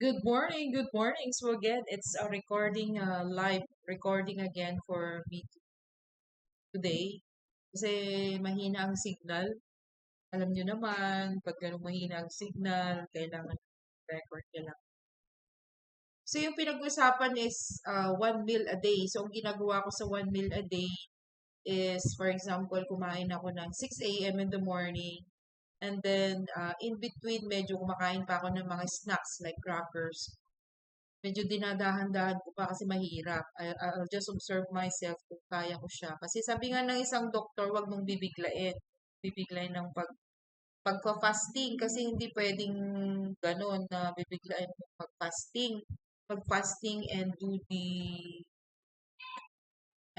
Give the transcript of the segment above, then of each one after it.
Good morning, good morning. So again, it's a recording, live recording again for me today. Kasi mahina ang signal. Alam nyo naman, pag ganun mahina ang signal, kailangan record ka lang. So yung pinag-usapan is 1 meal a day. So ang ginagawa ko sa 1 meal a day is, for example, kumain ako ng 6 a.m. in the morning. And then, in between, medyo kumakain pa ako ng mga snacks like crackers. Medyo dinadahan-dahan ko pa kasi mahirap. I'll just observe myself kung kaya ko siya. Kasi sabi nga ng isang doktor, wag mong bibiglain. Bibiglain ng pagpa-fasting kasi hindi pwedeng ganun na bibiglain ng pag-fasting. Pag-fasting and do the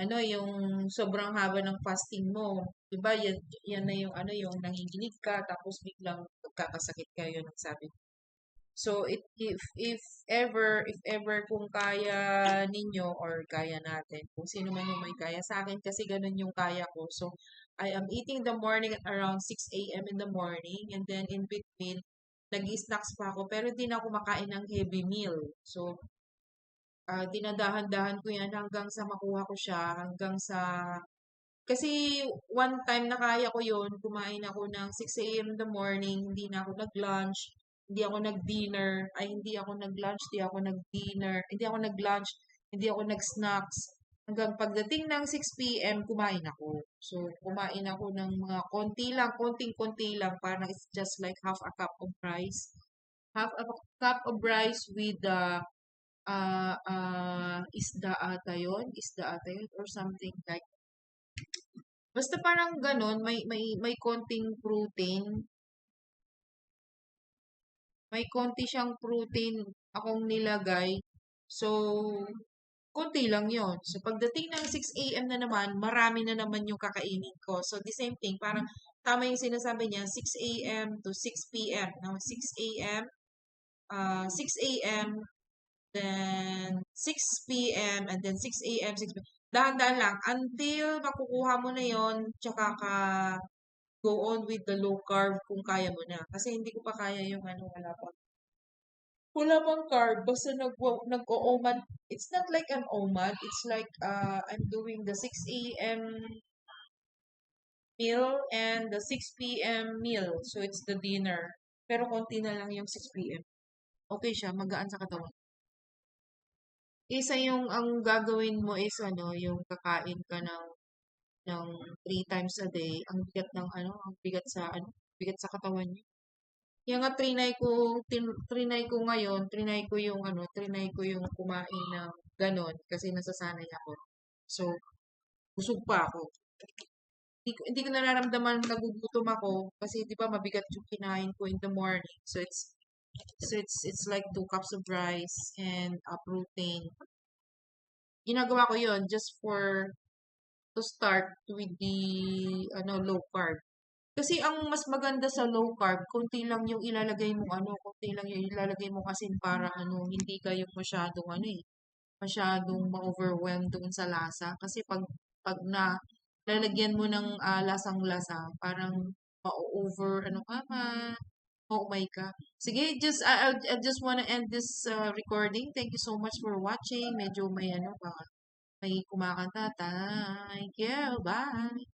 yung sobrang haba ng fasting mo. 'Di ba? Yan na yung yung nanginginig ka tapos biglang magkakasakit kayo ng sabi. So if ever kung kaya ninyo or kaya natin, kung sino man yung may kaya sa akin kasi ganun yung kaya ko. So I am eating the morning at around 6 a.m. in the morning and then in between nag-snacks pa ako pero hindi na ako makain ng heavy meal. So dinadahan-dahan ko yan hanggang sa makuha ko siya, hanggang sa kasi one time na kaya ko yun, kumain ako ng 6 a.m. in the morning, hindi na ako nag-lunch, hindi ako nag-dinner, ay hindi ako nag-lunch, hindi ako nag-dinner, hindi ako nag-lunch, hindi ako nag-snacks. Hanggang pagdating ng 6 p.m., kumain ako. So, kumain ako ng mga konti lang, konting-konti lang, parang it's just like half a cup of rice. Half a cup of rice with isda ata yun, or something like basta parang ganon, may konting protein. May konti siyang protein akong nilagay. So, konti lang yon. So, pagdating ng 6 a.m. na naman, marami na naman yung kakainin ko. So, the same thing, parang tama yung sinasabi niya, 6 a.m. to 6 p.m. No? 6 a.m., 6 a.m., then 6 p.m., and then 6 a.m., 6 p.m. Dahan-dahan lang until makukuha mo na yon, tsaka ka go on with the low carb kung kaya mo na. Kasi hindi ko pa kaya yung wala pang carb. Basta nag-o-OMAD. It's not like an OMAD. It's like I'm doing the 6 a.m. meal and the 6 p.m. meal. So it's the dinner. Pero konti na lang yung 6 p.m. Okay siya, magaan sa katawan. Isa yung ang gagawin mo is yung kakain ka ng 3 times a day. Ang bigat ng ang bigat sa bigat sa katawan niyo. Yung nga trinay ko ngayon, trinay ko yung kumain ng ganon kasi nasasanay ako. So, busog pa ako. Hindi ko nararamdaman nagugutom ako kasi 'di ba mabigat yung kinain ko in the morning. So it's like 2 cups of rice and a protein. Ginagawa ko 'yon just for to start with the low carb. Kasi ang mas maganda sa low carb, konti lang yung ilalagay mo kasi para hindi kayo masyadong ma-overwhelm doon sa lasa. Kasi pag na lalagyan mo ng lasang-lasa, parang ma-over, ma-umay ka. Sige, I just wanna end this recording. Thank you so much for watching. Medyo may kumakanta. Thank you. Bye.